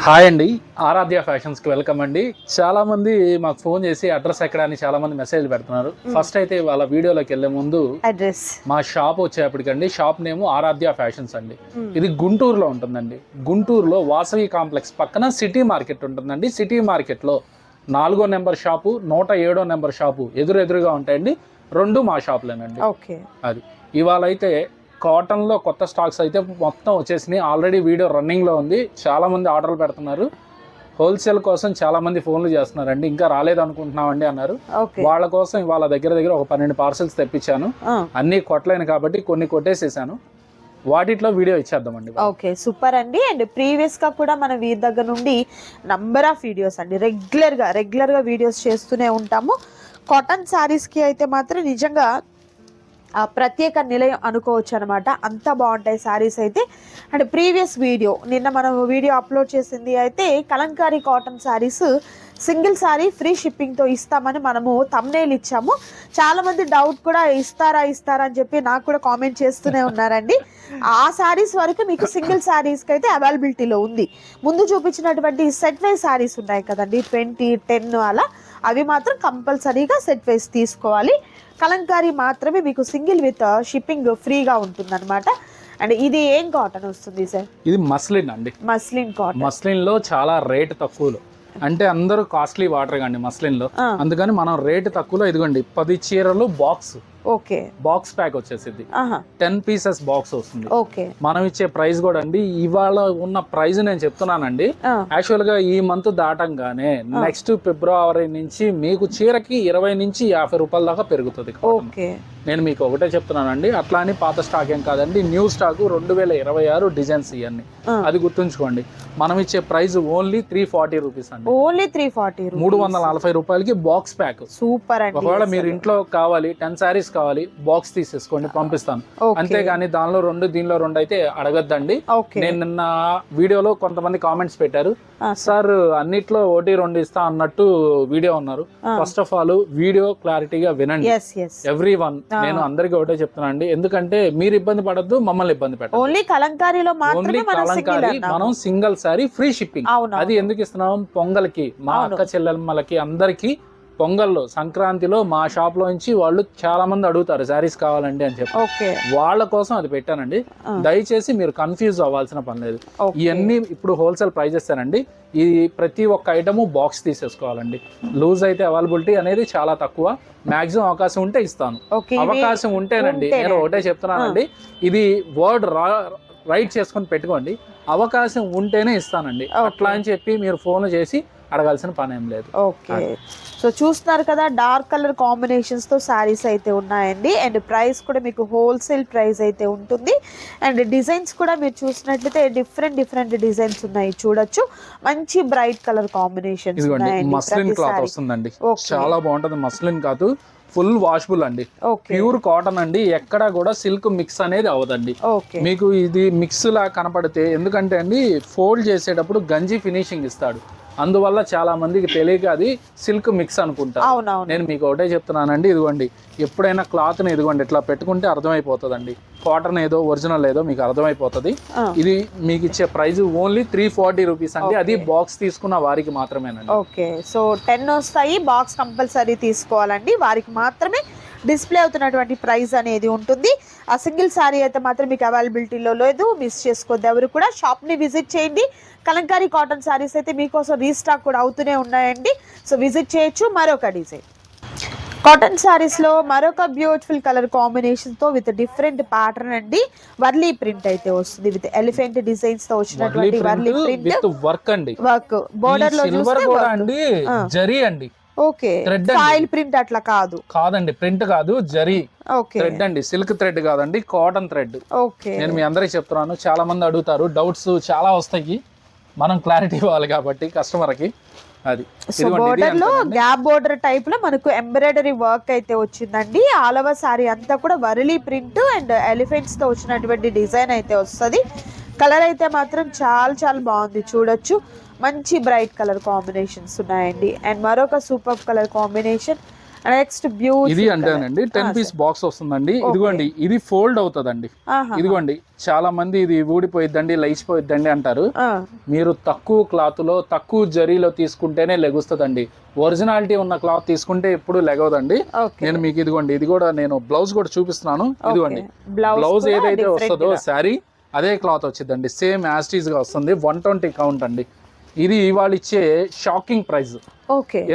Hi అండి, ఆరాధ్య ఫ్యాషన్స్కి welcome అండి. చాలామంది మాకు ఫోన్ చేసి అడ్రస్ ఎక్కడ అని చాలామంది మెసేజ్ పెడుతున్నారు. ఫస్ట్ అయితే వాళ్ళ వీడియోలోకి వెళ్ళే ముందు అడ్రస్ మా షాప్ వచ్చేప్పటికండి, షాప్ నేమ్ ఆరాధ్య ఫ్యాషన్స్ అండి. ఇది గుంటూరులో ఉంటుందండి. గుంటూరులో వాసవి కాంప్లెక్స్ పక్కన సిటీ మార్కెట్ ఉంటుందండి. సిటీ మార్కెట్లో 4వ నెంబర్ షాపు, 107వ నెంబర్ షాపు ఎదురుగా ఉంటాయండి. రెండు మా షాపులేనండి. ఓకే, అది ఇవాళ అయితే కాటన్లో కొత్త స్టాక్స్ అయితే మొత్తం వచ్చేసినాయి. ఆల్రెడీ వీడియో రన్నింగ్లో ఉంది. చాలామంది ఆర్డర్లు పెడుతున్నారు. హోల్సేల్ కోసం చాలామంది ఫోన్లు చేస్తున్నారండి. ఇంకా రాలేదు అనుకుంటున్నామండి అన్నారు. వాళ్ళ కోసం వాళ్ళ దగ్గర ఒక 12 పార్సల్స్ తెప్పించాను. అన్నీ కొట్టలేను కాబట్టి కొన్ని కొట్టేసేసాను. వాటిలో వీడియో ఇచ్చేద్దామండి. ఓకే, సూపర్ అండి. అండ్ ప్రీవియస్ గా కూడా మన వీరి దగ్గర నుండి నంబర్ ఆఫ్ వీడియోస్ అండి రెగ్యులర్ గా వీడియోస్ చేస్తూనే ఉంటాము. కాటన్ శారీస్ కి అయితే మాత్రం నిజంగా ప్రత్యేక నిలయం అనుకోవచ్చు అనమాట. అంత బాగుంటాయి శారీస్ అయితే. అండ్ ప్రీవియస్ వీడియో నిన్న మనం వీడియో అప్లోడ్ చేసింది అయితే Kalamkari cotton saris single sari free షిప్పింగ్తో ఇస్తామని మనము థంబ్నెయిల్ ఇచ్చాము. చాలామంది డౌట్ కూడా ఇస్తారా అని చెప్పి నాకు కూడా కామెంట్ చేస్తూనే ఉన్నారండి. ఆ శారీస్ వరకు మీకు సింగిల్ శారీస్కి అయితే అవైలబిలిటీలో ఉంది. ముందు చూపించినటువంటి సెట్ వైజ్ శారీస్ ఉన్నాయి కదండి, 20, 10 అలా, అవి మాత్రం కంపల్సరీగా సెట్ వైజ్ తీసుకోవాలి. కలంకారీ మాత్రమే మీకు సింగిల్ విత్ షిప్పింగ్ ఫ్రీగా ఉంటుంది అనమాట. అండ్ ఇది ఏం కాటన్ వస్తుంది సార్? ఇది మస్లిన్ అండి. Muslin cotton. మస్లిన్ లో చాలా రేట్ తక్కువలో, అంటే అందరూ కాస్ట్లీ వాటర్ కండి మస్లిన్ లో. అందుకని మనం రేట్ తక్కువలో ఇదిగోండి 10 చీరలు బాక్స్. ఓకే, బాక్స్ ప్యాక్ వచ్చేసింది. 10 పీసెస్ బాక్స్ వస్తుంది. ఓకే, మనం ఇచ్చే ప్రైస్ కూడా అండి, ఇవాళ ఉన్న ప్రైస్ నేను చెప్తున్నానండి. యాక్చువల్ గా ఈ మంత్ దాటంగానే నెక్స్ట్ ఫిబ్రవరి నుంచి మీకు చీరకి 20 నుంచి 50 రూపాయల దాకా పెరుగుతుంది. నేను మీకు ఒకటే చెప్తున్నానండి. అట్లా అని పాత స్టాక్ ఏం కాదండి, న్యూ స్టాక్ 2026 డిజైన్స్ ఇవన్నీ. అది గుర్తుంచుకోండి. మనం ఇచ్చే ప్రైస్ ఓన్లీ 340 రూపీస్ అండి. ఓన్లీ 340, 340 రూపాయలకి బాక్స్ ప్యాక్. సూపర్ అండి. ఒకవేళ మీరు ఇంట్లో కావాలి 10 సారీస్ కావాలి, బాక్స్ తీసేసుకోండి, పంపిస్తాను. అంతేగాని దానిలో 2 దీనిలో 2 అయితే అడగద్దండి. నేను నిన్న వీడియోలో కొంతమంది కామెంట్స్ పెట్టారు, సార్ అన్నిట్లో 1, 2 ఇస్తా అన్నట్టు వీడియో ఉన్నారు. ఫస్ట్ ఆఫ్ ఆల్ వీడియో క్లారిటీగా వినండి. ఎవ్రీ వన్ నేను అందరికీ ఒకటే చెప్తున్నా అండి. ఎందుకంటే మీరు ఇబ్బంది పడద్దు, మమ్మల్ని ఇబ్బంది పెట్టద్దు. ఓన్లీ కలంకారీ మనం సింగిల్ సారీ ఫ్రీ షిప్పింగ్. అది ఎందుకు ఇస్తున్నాం? పొంగల్కి మా అక్క చెల్లెమ్మలకి అందరికి పొంగల్లో, సంక్రాంతిలో మా షాప్ లో నుంచి వాళ్ళు చాలా మంది అడుగుతారు శారీస్ కావాలండి అని చెప్పి. వాళ్ళ కోసం అది పెట్టానండి. దయచేసి మీరు కన్ఫ్యూజ్ అవ్వాల్సిన పని లేదు. ఇవన్నీ ఇప్పుడు హోల్సేల్ ప్రైజెస్ అండి. ఈ ప్రతి ఒక్క ఐటము బాక్స్ తీసేసుకోవాలండి. లూజ్ అయితే అవైలబిలిటీ అనేది చాలా తక్కువ. మాక్సిమం అవకాశం ఉంటే ఇస్తాను. అవకాశం ఉంటేనండి, నేను ఒకటే చెప్తున్నానండి, ఇది వర్డ్ రైట్ చేసుకొని పెట్టుకోండి. అవకాశం ఉంటేనే ఇస్తానండి. అట్లా అని చెప్పి మీరు ఫోన్ చేసి అడగాల్సిన పని ఏం లేదు. ఓకే, సో చూస్తున్నారు కదా, డార్క్ కలర్ కాంబినేషన్స్ తో శారీస్ అయితే ఉన్నాయండి. అండ్ ప్రైస్ కూడా మీకు హోల్సేల్ ప్రైస్ అయితే ఉంటుంది. అండ్ డిజైన్స్ కూడా మీరు చూసినట్లయితే డిఫరెంట్ డిజైన్స్ ఉన్నాయి, చూడొచ్చు. మంచి బ్రైట్ కలర్ కాంబినేషన్స్ ఉన్నాయండి. మస్లిన్ క్లాత్ వస్తుందండి, చాలా బాగుంటుంది. మస్లిన్ కాదు, ఫుల్ వాషబుల్ అండి. ప్యూర్ కాటన్ అండి. ఎక్కడ కూడా సిల్క్ మిక్స్ అనేది అవదండి. మీకు ఇది మిక్స్ లా కనపడితే, ఎందుకంటే అండి ఫోల్డ్ చేసేటప్పుడు గంజి ఫినిషింగ్ ఇస్తాడు. అందువల్ల చాలా మందికి తెలియక అది సిల్క్ మిక్స్ అనుకుంటారు. నేను మీకు ఒకటే చెప్తున్నానండి, ఇదిగోండి ఎప్పుడైనా క్లాత్ని ఇదిగోండి ఇట్లా పెట్టుకుంటే అర్థమైపోతుందండి, కాటన్ ఏదో ఒరిజినల్ ఏదో మీకు అర్థమైపోతుంది. ఇది మీకు ఇచ్చే ప్రైస్ ఓన్లీ 340 రూపీస్ అండి. అది బాక్స్ తీసుకున్న వారికి మాత్రమేనండి. ఓకే, సో 10 వస్తాయి, బాక్స్ కంపల్సరీ తీసుకోవాలండి. వారికి మాత్రమే డిస్ప్లే అవుతున్నటువంటి ప్రైస్ అనేది ఉంటుంది. ఆ సింగిల్ శారీ అయితే మాత్రం మీకు అవైలబిలిటీలో లేదు, మిస్ చేసుకోవద్దు ఎవరు కూడా. షాప్ని విజిట్ చేయండి. కలంకారీ కాటన్ శారీస్ అయితే మీకోసం రీస్టాక్ కూడా అవుతూనే ఉన్నాయండి, సో విజిట్ చేయొచ్చు. మరొక డిజైన్ కాటన్ శారీస్ లో మరొక బ్యూటిఫుల్ కలర్ కాంబినేషన్ తో విత్ డిఫరెంట్ ప్యాటర్న్ అండి. వర్లీ ప్రింట్ అయితే వస్తుంది విత్ ఎలిఫెంట్ డిజైన్స్ తో వచ్చినటువంటి వర్లీ ప్రింట్ వర్క్ అండి. వర్క్ బోర్డర్ లో అండి, జరీ అండి. ఓకే, ఫాయిల్ ప్రింట్ అట్లా కాదండి, ప్రింట్ కాదు, జరీ థ్రెడ్ అండి. సిల్క్ థ్రెడ్ కాదండి, కాటన్ థ్రెడ్. నేను మీ అందరికి చెప్తున్నాను, చాలా మంది అడుగుతారు, డౌట్స్ చాలా వస్తాయి, మనం క్లారిటీ ఇవ్వాలి కాబట్టి కస్టమర్ కి. అది బోర్డర్ లో గ్యాప్ బోర్డర్ టైప్ లో మనకు ఎంబ్రాయిడరీ వర్క్ అయితే వచ్చిందండి. ఆల్ ఓవర్ సారీ అంతా కూడా వర్లీ ప్రింట్ అండ్ ఎలిఫెంట్స్ తో వచ్చినటువంటి డిజైన్ అయితే వస్తుంది. కలర్ అయితే మాత్రం చాలా బాగుంది, చూడొచ్చు. మంచి బ్రైట్ కలర్ కాంబినేషన్స్ ఉన్నాయండి. అండ్ మరొక super colour combination next beautiful ఇది అంటేనండి 10 పీస్ బాక్స్ వస్తుందండి. ఇదిగోండి ఇది ఫోల్డ్ అవుతుందండి. ఇదిగోండి చాలా మంది ఇది ఊడిపోయిద్దండి లేచిపోయిద్దండి అంటారు. మీరు తక్కువ క్లాత్ లో తక్కువ జరీలో తీసుకుంటేనే లెగుస్తుందండి. ఒరిజినాలిటీ ఉన్న క్లాత్ తీసుకుంటే ఎప్పుడు లెగవదండి. నేను మీకు ఇదిగోండి ఇది కూడా నేను బ్లౌజ్ కూడా చూపిస్తున్నాను. ఇదిగోండి బ్లౌజ్ ఏదైతే వస్తుందో శారీ అదే క్లాత్ వచ్చిందండి. సేమ్ యాస్టీజ్ గా వస్తుంది. 120 కౌంట్ అండి. ఇది ఇవాళ ఇచ్చే షాకింగ్ ప్రైస్.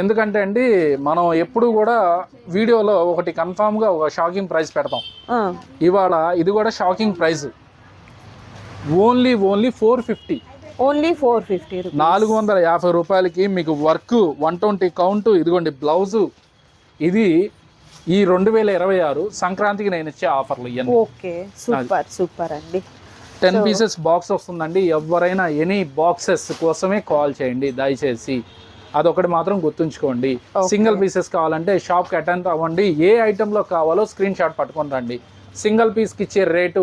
ఎందుకంటే అండి మనం ఎప్పుడు కూడా వీడియోలో ఒకటి కన్ఫామ్ గా ఒక షాకింగ్ ప్రైస్ పెడతాం. ఇవాళ ఇది కూడా షాకింగ్ ప్రైస్. ఓన్లీ 450. ఓన్లీ 450. 450 రూపాయలకి మీకు వర్క్ 120 కౌంట్. ఇదిగోండి బ్లౌజ్. ఇది ఈ 2026 సంక్రాంతికి నేను ఇచ్చే ఆఫర్లు ఇవన్నీ. ఓకే సూపర్ సూపర్ అండి. 10 పీసెస్ బాక్స్ వస్తుందండి. ఎవరైనా ఎనీ బాక్సెస్ కోసమే కాల్ చేయండి దయచేసి. అదొకటి మాత్రం గుర్తుంచుకోండి. సింగిల్ పీసెస్ కావాలంటే షాప్కి అటెండ్ అవ్వండి. ఏ ఐటెంలో కావాలో స్క్రీన్ షాట్ పట్టుకొని రండి. సింగిల్ పీస్కి ఇచ్చే రేటు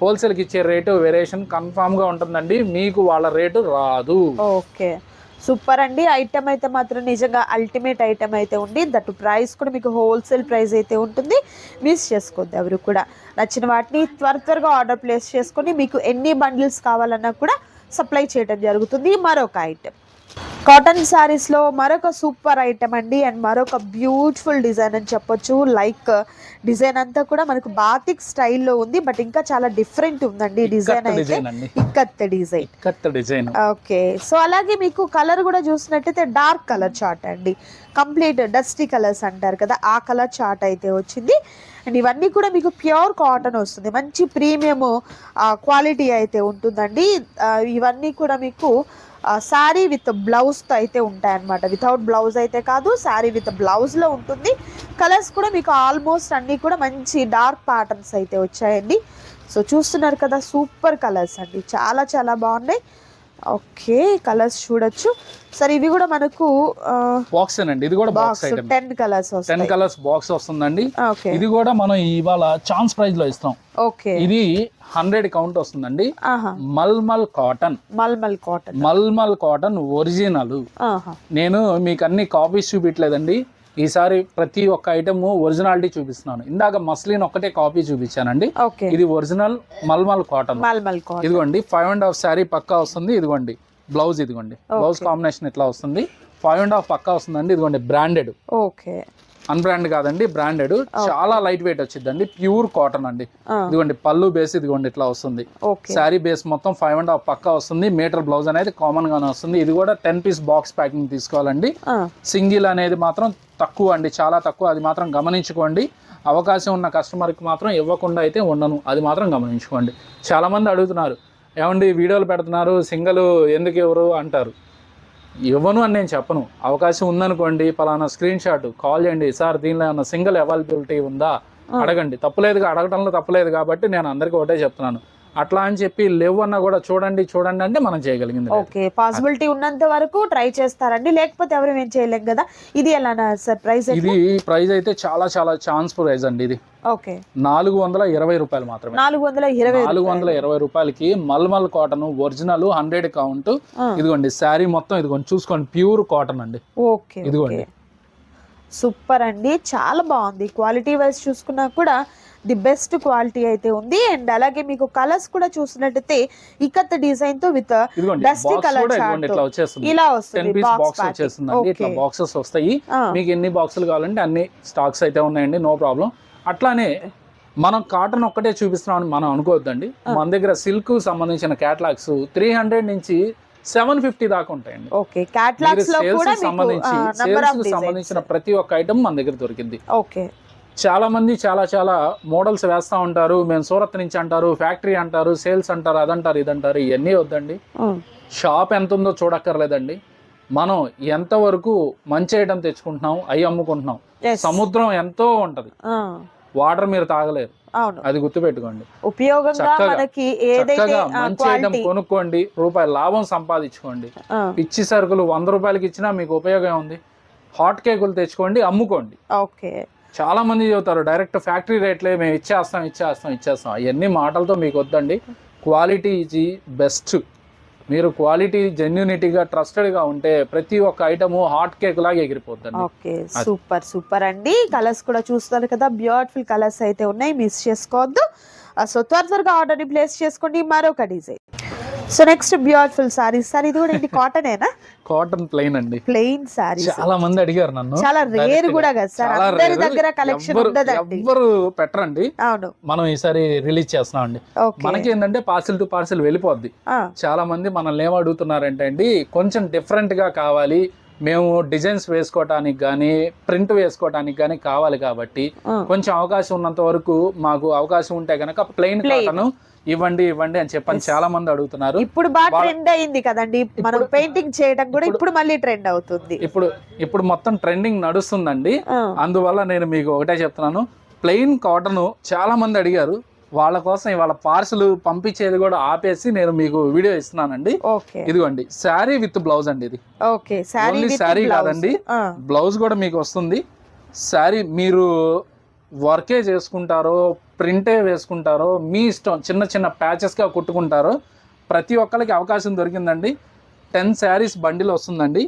హోల్సేల్కి ఇచ్చే రేటు వేరియేషన్ కన్ఫామ్గా ఉంటుందండి. మీకు వాళ్ళ రేటు రాదు. ఓకే సూపర్ అండి. ఐటమ్ అయితే మాత్రం నిజంగా అల్టిమేట్ ఐటమ్ అయితే ఉంది. దట్ ప్రైస్ కూడా మీకు హోల్సేల్ ప్రైస్ అయితే ఉంటుంది. మిస్ చేసుకోవద్దు ఎవరు కూడా. నచ్చిన వాటిని త్వరగా ఆర్డర్ ప్లేస్ చేసుకొని మీకు ఎన్ని బండిల్స్ కావాలన్నా కూడా సప్లై చేయడం జరుగుతుంది. మరొక ఐటమ్ కాటన్ శారీస్లో మరొక సూపర్ ఐటమ్ అండి. అండ్ మరొక బ్యూటిఫుల్ డిజైన్ అని చెప్పొచ్చు. లైక్ డిజైన్ అంతా కూడా మనకు బాతిక్ స్టైల్లో ఉంది. బట్ ఇంకా చాలా డిఫరెంట్ ఉందండి డిజైన్ అయితే. ఇక్కత్ డిజైన్. ఓకే సో అలాగే మీకు కలర్ కూడా చూసినట్టయితే డార్క్ కలర్ చార్ట్ అండి. కంప్లీట్ డస్టీ కలర్స్ అంటారు కదా, ఆ కలర్ చార్ట్ అయితే వచ్చింది. అండ్ ఇవన్నీ కూడా మీకు ప్యూర్ కాటన్ వస్తుంది. మంచి ప్రీమియం క్వాలిటీ అయితే ఉంటుందండి. ఇవన్నీ కూడా మీకు శారీ విత్ బ్లౌజ్తో అయితే ఉంటాయన్నమాట. వితౌట్ బ్లౌజ్ అయితే కాదు, శారీ విత్ బ్లౌజ్లో ఉంటుంది. కలర్స్ కూడా మీకు ఆల్మోస్ట్ అన్నీ కూడా మంచి డార్క్ ప్యాటర్న్స్ అయితే వచ్చాయండి. సో చూస్తున్నారు కదా సూపర్ కలర్స్ అండి, చాలా చాలా బాగున్నాయి. ఓకే కలర్స్ చూడొచ్చు. సరే ఇవి కూడా మనకు బాక్స్ అండి. ఇది కూడా బాక్స్ ఐటమ్. 10 కలర్స్ వస్తాయి. 10 కలర్స్ బాక్స్ వస్తుందండి. ఇది కూడా మనం ఇవాళ ఛాన్స్ ప్రైస్ లో ఇస్తాం. ఓకే ఇది 100 కౌంట్ వస్తుందండి. మల్మల్ కాటన్ ఒరిజినల్. నేను మీకు అన్ని కాపీస్ చూపించలేదండి. ఈసారి ప్రతి ఒక్క ఐటమ్ ఒరిజినాలిటీ చూపిస్తున్నాను. ఇందాక మస్లిన్ ఒక్కటే కాపీ చూపించానండి. ఇది ఒరిజినల్ మల్మల్ కాటన్. ఇదిగోండి 5.5 శారీ పక్కా వస్తుంది. ఇదిగోండి బ్లౌజ్. ఇదిగోండి బ్లౌజ్ కాంబినేషన్ ఇట్లా వస్తుంది. 5.5 పక్కా వస్తుందండి. ఇదిగోండి బ్రాండెడ్. ఓకే అన్బ్రాండ్ కాదండి, బ్రాండెడ్. చాలా లైట్ వెయిట్ వచ్చిందండి. ప్యూర్ కాటన్ అండి. ఇదిగోండి పళ్ళు బేస్ ఇదిగోండి ఇట్లా వస్తుంది. శారీ బేస్ మొత్తం 5.5 పక్కా వస్తుంది. మీటర్ బ్లౌజ్ అనేది కామన్ గానే వస్తుంది. ఇది కూడా 10 పీస్ బాక్స్ ప్యాకింగ్ తీసుకోవాలండి. సింగిల్ అనేది మాత్రం తక్కువ అండి, చాలా తక్కువ. అది మాత్రం గమనించుకోండి. అవకాశం ఉన్న కస్టమర్కి మాత్రం ఇవ్వకుండా అయితే ఉండను, అది మాత్రం గమనించుకోండి. చాలా మంది అడుగుతున్నారు, ఏమండి వీడియోలు పెడుతున్నారు సింగిల్ ఎందుకు ఎవరు అంటారు. ఇవ్వను అని నేను చెప్పను. అవకాశం ఉందనుకోండి, పలానా స్క్రీన్ షాట్ కాల్ చేయండి, సార్ దీనిలో ఏమన్నా సింగిల్ అవైలబిలిటీ ఉందా అడగండి. తప్పులేదుగా, అడగటంలో తప్పులేదు కాబట్టి నేను అందరికీ ఒకటే చెప్తున్నాను. అట్లా అని చెప్పి లేవు అన్నా కూడా చూడండి అంటే మనం చేయగలిగింది. ఓకే పాసిబిలిటీ ఉన్నంత వరకు ట్రై చేస్తారండి, లేకపోతే ఎవరు ఏం చేయలేం కదా. ఇది ఎలా సార్ ప్రైస్? ఇది ప్రైస్ అయితే చాలా చాలా ఛాన్స్ ప్రైస్ అండి. ఇది ఓకే 420 రూపాయలు మాత్రమే. 420 రూపాయలకి మల్మల్ కాటన్ ఒరిజినల్ 100 కౌంట్. ఇదిగోండి శారీ మొత్తం ఇదిగోండి చూసుకోండి ప్యూర్ కాటన్ అండి. ఓకే ఇదిగోండి సూపర్ అండి, చాలా బాగుంది. క్వాలిటీ వైజ్ చూసుకున్నా కూడా ది బెస్ట్ క్వాలిటీ అయితే ఉంది. అండ్ అలాగే మీకు కలర్స్ కూడా చూసినట్టయితే ఇక్కత్ డిజైన్ తో విత్ డస్టీ కలర్ చార్ట్ ఇలా వస్తుంది. ఇట్లా బాక్సెస్ వస్తాయి. మీకు ఎన్ని బాక్సులు కావాలంటే అన్ని స్టాక్స్ అయితే ఉన్నాయండి, నో ప్రాబ్లం. అట్లానే మనం కాటన్ ఒక్కటే చూపిస్తున్నాం మనం అనుకోవద్దండి. మన దగ్గర సిల్క్ సంబంధించిన క్యాటలాగ్స్ 300 నుంచి 750 దాకా ఉంటాయండి. సంబంధించిన ప్రతి ఒక్క ఐటమ్ మన దగ్గర దొరికింది. చాలా మంది చాలా చాలా మోడల్స్ వేస్తా ఉంటారు. మేము సూరత్ నుంచి అంటారు, ఫ్యాక్టరీ అంటారు, సేల్స్ అంటారు, అదంటారు ఇదంటారు. ఇవన్నీ వద్దండి. షాప్ ఎంత ఉందో చూడక్కర్లేదండి. మనం ఎంత వరకు మంచి ఐటమ్ తెచ్చుకుంటున్నాం, అవి అమ్ముకుంటున్నాం. సముద్రం ఎంతో ఉంటది, వాటర్ మీరు తాగలేరు, అది గుర్తుపెట్టుకోండి. చక్కగా మంచి ఐటమ్ కొనుక్కోండి, రూపాయి లాభం సంపాదించుకోండి. పిచ్చి సరుకులు 100 రూపాయలకి ఇచ్చినా మీకు ఉపయోగం ఉంది. హాట్ కేకులు తెచ్చుకోండి, అమ్ముకోండి. చాలా మంది చెబుతారు డైరెక్ట్ ఫ్యాక్టరీ రేట్లే మేము ఇచ్చేస్తాం. అవన్నీ మాటలతో మీకు వద్దండి. Quality is best. మీరు క్వాలిటీ జెన్యూనిటీగా ట్రస్టెడ్గా ఉంటే ప్రతి ఒక్క ఐటమ్ హాట్ కేక్ లాగా ఎగిరిపోతుంది. ఓకే, సూపర్ సూపర్ అండి. కలర్స్ కూడా చూస్తారు కదా, బ్యూటిఫుల్ కలర్స్ అయితే ఉన్నాయి, మిస్ చేసుకోవద్దు. సో త్వరగా ఆర్డర్ని ప్లేస్ చేసుకోండి. మరొక design. So next beautiful saris. Sir ఇది కూడా ఏంటి, కాటనేనా? కాటన్ ప్లెయిన్ అండి, ప్లెయిన్ సారీ. చాలా మంది అడిగారు నన్ను. చాలా రేర్ కూడా కదా సార్, అందరి దగ్గర కలెక్షన్ ఉండదండి, ఎవ్వరు పెట్టరండి. అవును, మనం ఈసారి రిలీజ్ చేస్తున్నాం అండి. మనకి ఏంటంటే పార్సిల్ టు పార్సిల్ వెళ్ళిపోద్ది. చాలా మంది మనల్ని ఏం అడుగుతున్నారంటే అండి, కొంచెం డిఫరెంట్ గా కావాలి, మేము డిజైన్స్ వేసుకోవటానికి కానీ ప్రింట్ వేసుకోవటానికి కానీ కావాలి కాబట్టి కొంచెం అవకాశం ఉన్నంత వరకు మాకు అవకాశం ఉంటే గనక ప్లెయిన్ కాటన్ ఇవ్వండి అని చెప్పని చాలా మంది అడుగుతున్నారు. ఇప్పుడు బాగా ట్రెండ్ అయింది కదండి, మనం పెయింటింగ్ చేయడం కూడా ఇప్పుడు మళ్ళీ ట్రెండ్ అవుతుంది. ఇప్పుడు మొత్తం ట్రెండింగ్ నడుస్తుందండి. అందువల్ల నేను మీకు ఒకటే చెప్తున్నాను, ప్లెయిన్ కాటన్ చాలా మంది అడిగారు, వాళ్ళ కోసం ఇవాళ పార్సల్ పంపించేది కూడా ఆపేసి నేను మీకు వీడియో ఇస్తున్నానండి. ఇదిగోండి శారీ విత్ బ్లౌజ్ అండి. ఇది ఓన్లీ శారీ కాదండి, బ్లౌజ్ కూడా మీకు వస్తుంది. శారీ మీరు వర్కే చేసుకుంటారో ప్రింటే వేసుకుంటారో మీ ఇష్టం, చిన్న చిన్న ప్యాచెస్గా కుట్టుకుంటారో ప్రతి ఒక్కరికి అవకాశం దొరికిందండి. 10 శారీస్ బండిల్ వస్తుందండి.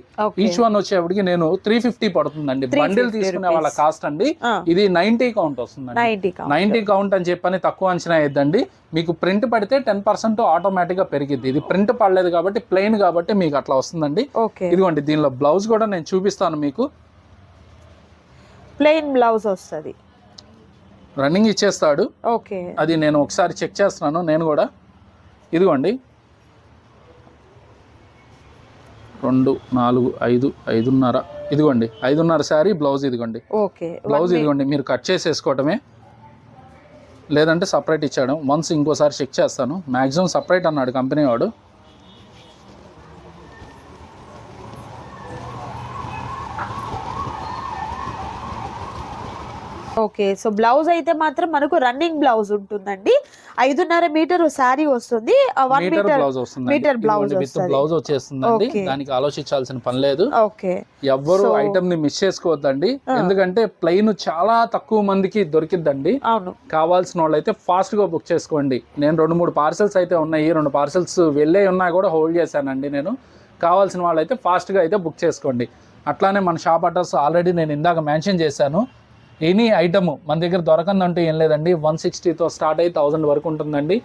ఈచ్ వన్ వచ్చేప్పటికి నేను 350 పడుతుందండి. బండిల్ తీసుకునే వాళ్ళ కాస్ట్ అండి. ఇది 90 కౌంట్ వస్తుందండి. 90 కౌంట్ అని చెప్పని తక్కువ అంచనా అయ్యిద్దండి. మీకు ప్రింట్ పడితే 10% ఆటోమేటిక్ గా పెరిగిద్ది. ఇది ప్రింట్ పడలేదు కాబట్టి ప్లెయిన్ కాబట్టి మీకు అట్లా వస్తుందండి. ఇదిగోండి దీనిలో బ్లౌజ్ కూడా నేను చూపిస్తాను మీకు. ప్లెయిన్ బ్లౌజ్ వస్తుంది, రన్నింగ్ ఇచ్చేస్తాడు. అది నేను ఒకసారి చెక్ చేస్తున్నాను నేను కూడా. ఇదిగోండి 2, 4, 5, 5.5. ఇదిగోండి 5.5 శారీ బ్లౌజ్. ఇదిగోండి బ్లౌజ్. ఇదిగోండి మీరు కట్ చేసేసుకోవటమే, లేదంటే సపరేట్ ఇచ్చాడు. వన్స్ ఇంకోసారి చెక్ చేస్తాను. మ్యాక్సిమం సపరేట్ అన్నాడు కంపెనీ వాడు. ఓకే, సో బ్లౌజ్ అయితే మాత్రం మనకు రన్నింగ్ బ్లౌజ్ ఉంటుందండి. 5.5 మీటర్ శారీ వస్తుంది, 1 మీటర్ బ్లౌజ్ వచ్చేస్తుందండి. దానికి ఆలోచించాల్సిన పని లేదు. ఎవ్వరు ఐటమ్ ని మిస్ చేసుకోవద్దండి, ఎందుకంటే ప్లెయిన్ చాలా తక్కువ మందికి దొరికిద్దండి. కావాల్సిన వాళ్ళు అయితే ఫాస్ట్ గా బుక్ చేసుకోండి. నేను 2-3 పార్సల్స్ అయితే ఉన్నాయి, 2 పార్సల్స్ వెళ్ళే ఉన్నా కూడా హోల్డ్ చేశానండి నేను. కావాల్సిన వాళ్ళు అయితే ఫాస్ట్ గా అయితే బుక్ చేసుకోండి. అట్లానే మన షాప్ అడ్రస్ ఆల్రెడీ నేను ఇందాక మెన్షన్ చేశాను. ఎనీ ఐటమ్ మన దగ్గర దొరకందంటూ ఏం లేదండి. 160తో స్టార్ట్ అయ్యి 1000 వరకు ఉంటుందండి.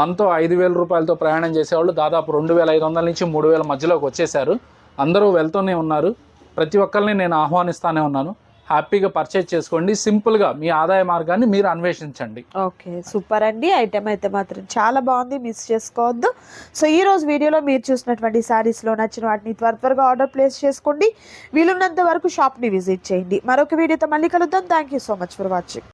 మనతో 5,000 రూపాయలతో ప్రయాణం చేసేవాళ్ళు దాదాపు 2,500 నుంచి 3,000 మధ్యలోకి వచ్చేసారు. అందరూ వెళ్తూనే ఉన్నారు. ప్రతి ఒక్కరిని నేను ఆహ్వానిస్తానే ఉన్నాను. హ్యాపీగా పర్చేజ్ చేసుకోండి. సింపుల్గా మీ ఆదాయ మార్గాన్ని మీరు అన్వేషించండి. ఓకే, సూపర్ అండి. ఐటమ్ అయితే మాత్రం చాలా బాగుంది, మిస్ చేసుకోవద్దు. సో ఈ రోజు వీడియోలో మీరు చూసినటువంటి శారీస్లో నచ్చిన వాటిని త్వరగా ఆర్డర్ ప్లేస్ చేసుకోండి. వీలున్నంత వరకు షాప్ని విజిట్ చేయండి. మరొక వీడియోతో మళ్ళీ కలుద్దాం. Thank you so much for watching.